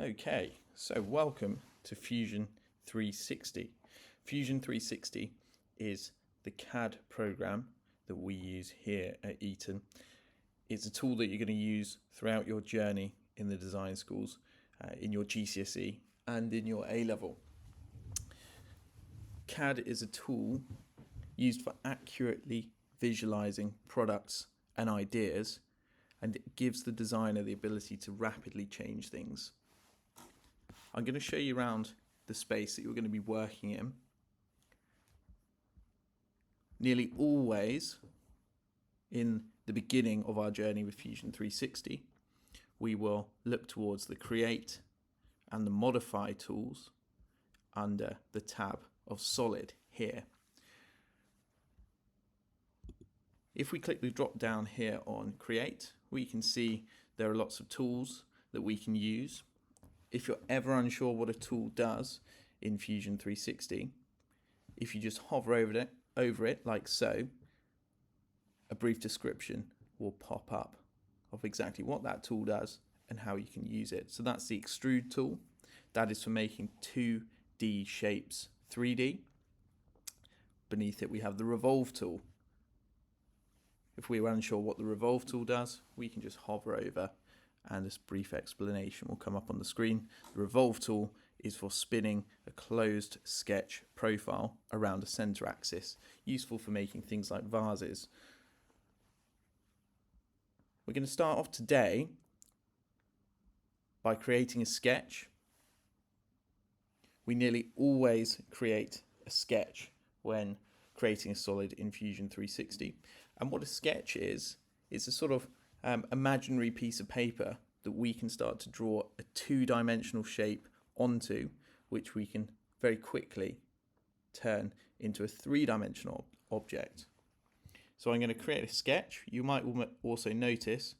Okay, so welcome to Fusion 360. Fusion 360 is the CAD program that we use here at Eton. It's a tool that you're going to use throughout your journey in the design schools, in your GCSE and in your A-level. CAD is a tool used for accurately visualizing products and ideas, and it gives the designer the ability to rapidly change things. I'm going to show you around the space that you're going to be working in. Nearly always in the beginning of our journey with Fusion 360, we will look towards the Create and the Modify tools under the tab of Solid here. If we click the drop down here on Create, we can see there are lots of tools that we can use. If you're ever unsure what a tool does in Fusion 360, if you just hover over it like so, a brief description will pop up of exactly what that tool does and how you can use it. So that's the Extrude tool. That is for making 2D shapes 3D. Beneath it we have the Revolve tool. If we were unsure what the Revolve tool does, we can just hover over and this brief explanation will come up on the screen. The Revolve tool is for spinning a closed sketch profile around a center axis, useful for making things like vases. We're going to start off today by creating a sketch. We nearly always create a sketch when creating a solid in Fusion 360. And what a sketch is, it's a sort of imaginary piece of paper that we can start to draw a two-dimensional shape onto, which we can very quickly turn into a three-dimensional object. So I'm going to create a sketch. You might also notice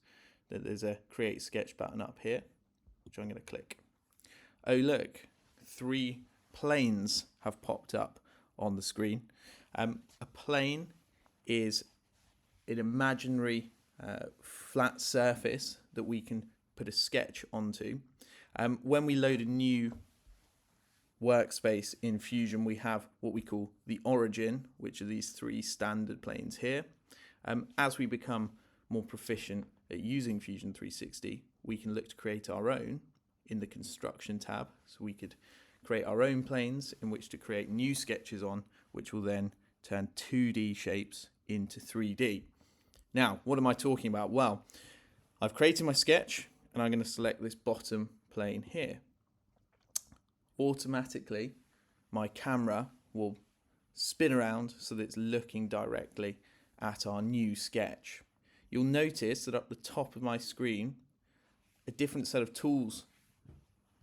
that there's a Create Sketch button up here, which I'm going to click. Oh look, 3 planes have popped up on the screen. A plane is an imaginary flat surface that we can put a sketch onto. When we load a new workspace in Fusion, we have what we call the origin, which are these 3 standard planes here. As we become more proficient at using Fusion 360, we can look to create our own in the construction tab. So we could create our own planes in which to create new sketches on, which will then turn 2D shapes into 3D. Now, what am I talking about? Well, I've created my sketch and I'm going to select this bottom plane here. Automatically, my camera will spin around so that it's looking directly at our new sketch. You'll notice that up the top of my screen, a different set of tools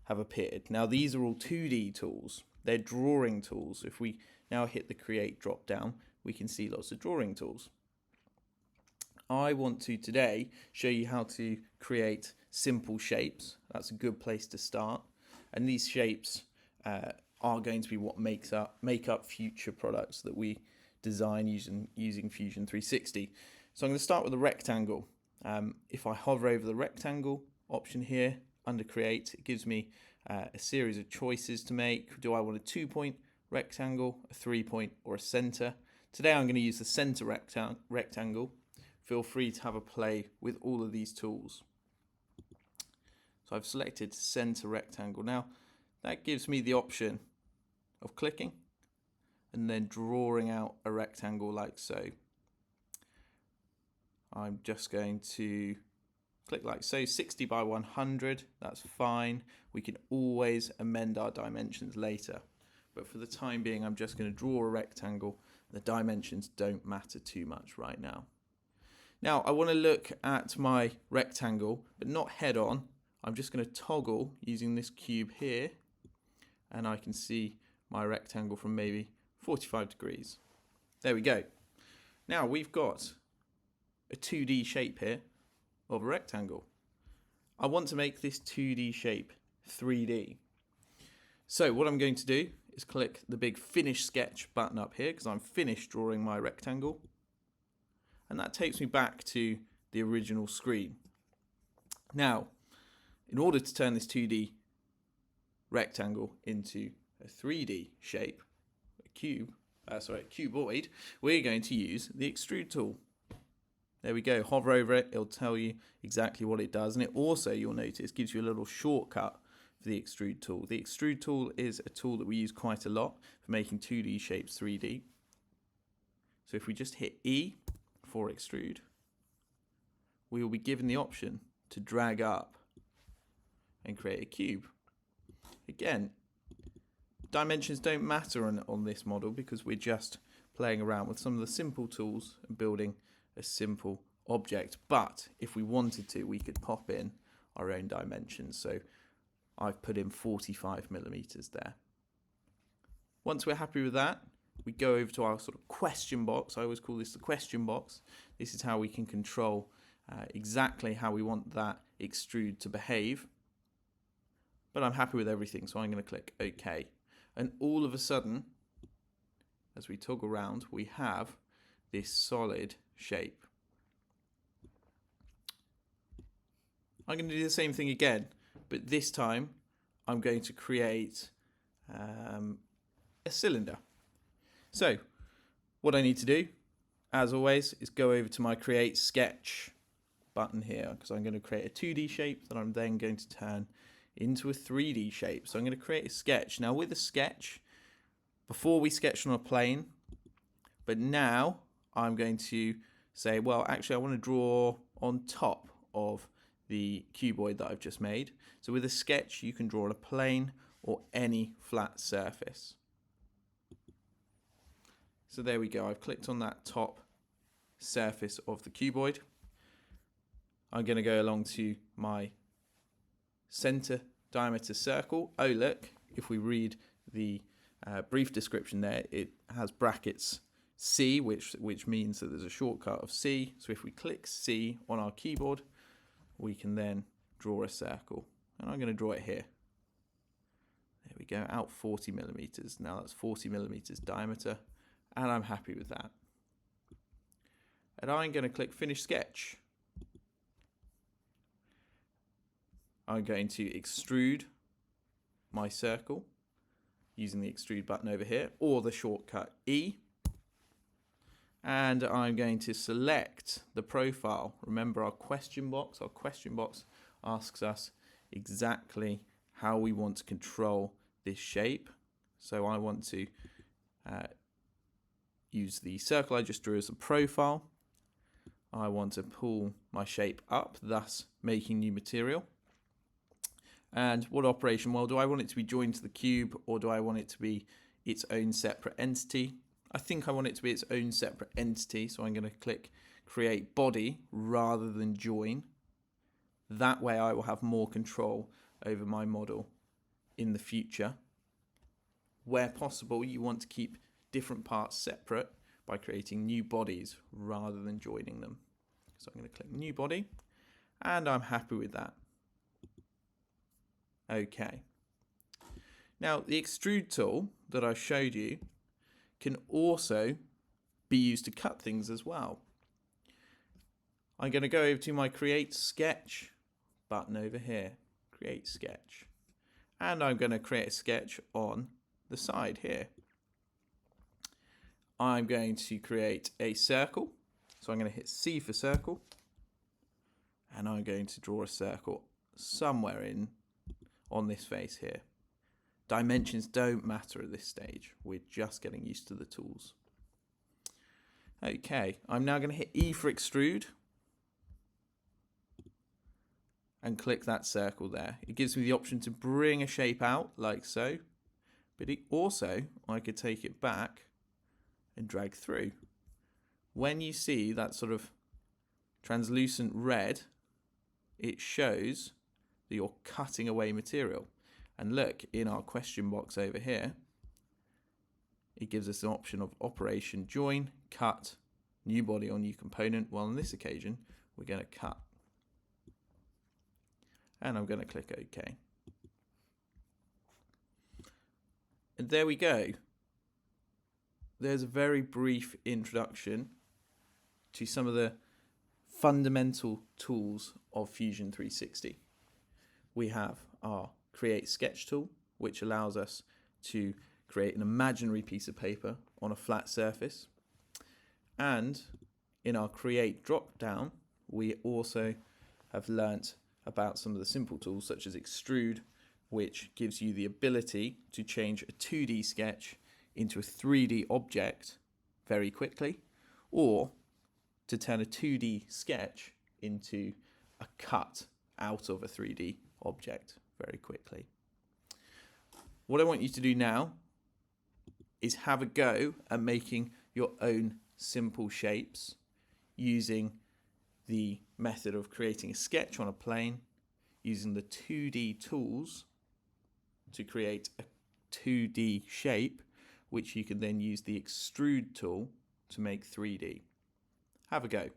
have appeared. Now, these are all 2D tools. They're drawing tools. If we now hit the Create drop down, we can see lots of drawing tools. I want to today show you how to create simple shapes. That's a good place to start. And these shapes are going to be what make up future products that we design using Fusion 360. So I'm going to start with a rectangle. If I hover over the rectangle option here under Create, it gives me a series of choices to make. Do I want a 2-point rectangle, a 3-point, or a center? Today I'm going to use the center rectangle. Feel free to have a play with all of these tools. So I've selected center rectangle. Now that gives me the option of clicking and then drawing out a rectangle like so. I'm just going to click like so, 60 by 100, that's fine. We can always amend our dimensions later. But for the time being, I'm just going to draw a rectangle. The dimensions don't matter too much right now. Now, I want to look at my rectangle, but not head on. I'm just going to toggle using this cube here, and I can see my rectangle from maybe 45 degrees. There we go. Now we've got a 2D shape here of a rectangle. I want to make this 2D shape 3D. So what I'm going to do is click the big Finish Sketch button up here because I'm finished drawing my rectangle. And that takes me back to the original screen. Now, in order to turn this 2D rectangle into a 3D shape, a cuboid, we're going to use the extrude tool. There we go, hover over it, it'll tell you exactly what it does, and it also, you'll notice, gives you a little shortcut for the extrude tool. The extrude tool is a tool that we use quite a lot for making 2D shapes 3D. So if we just hit E for extrude, we will be given the option to drag up and create a cube. Again, dimensions don't matter on this model because we're just playing around with some of the simple tools and building a simple object. But if we wanted to, we could pop in our own dimensions. So I've put in 45 millimeters there. Once we're happy with that, we go over to our sort of question box. I always call this the question box. This is how we can control exactly how we want that extrude to behave. But I'm happy with everything, so I'm going to click OK. And all of a sudden, as we toggle around, we have this solid shape. I'm going to do the same thing again, but this time I'm going to create a cylinder. So what I need to do, as always, is go over to my Create Sketch button here, because I'm going to create a 2D shape that I'm then going to turn into a 3D shape. So I'm going to create a sketch. Now with a sketch, before we sketched on a plane, but now I'm going to say, well, actually I want to draw on top of the cuboid that I've just made. So with a sketch, you can draw on a plane or any flat surface. So there we go. I've clicked on that top surface of the cuboid. I'm going to go along to my center diameter circle. Oh, look, if we read the brief description there, it has brackets C, which means that there's a shortcut of C. So if we click C on our keyboard, we can then draw a circle. And I'm going to draw it here. There we go, out 40 millimeters. Now that's 40 millimeters diameter, and I'm happy with that. And I'm going to click Finish Sketch. I'm going to extrude my circle using the extrude button over here, or the shortcut E. And I'm going to select the profile. Remember our question box asks us exactly how we want to control this shape. So I want to use the circle I just drew as a profile. I want to pull my shape up, thus making new material. And what operation? Well, do I want it to be joined to the cube, or do I want it to be its own separate entity? I think I want it to be its own separate entity, so I'm going to click Create Body rather than Join. That way I will have more control over my model in the future. Where possible, you want to keep different parts separate by creating new bodies rather than joining them. So I'm going to click New Body, and I'm happy with that. Okay. Now, the extrude tool that I showed you can also be used to cut things as well. I'm going to go over to my Create Sketch button over here, Create Sketch, and I'm going to create a sketch on the side here. I'm going to create a circle, so I'm going to hit C for circle, and I'm going to draw a circle somewhere in on this face here. Dimensions don't matter at this stage. We're just getting used to the tools. Okay, I'm now going to hit E for extrude and click that circle there. It gives me the option to bring a shape out like so, but it also, I could take it back and drag through. When you see that sort of translucent red, it shows that you're cutting away material. And look, in our question box over here, it gives us an option of Operation Join, Cut, New Body or New Component. Well, on this occasion, we're going to cut. And I'm going to click OK. And there we go. There's a very brief introduction to some of the fundamental tools of Fusion 360. We have our Create Sketch tool, which allows us to create an imaginary piece of paper on a flat surface. And in our create drop down, we also have learnt about some of the simple tools such as extrude, which gives you the ability to change a 2D sketch into a 3D object very quickly, or to turn a 2D sketch into a cut out of a 3D object very quickly. What I want you to do now is have a go at making your own simple shapes using the method of creating a sketch on a plane, using the 2D tools to create a 2D shape, which you can then use the extrude tool to make 3D. Have a go.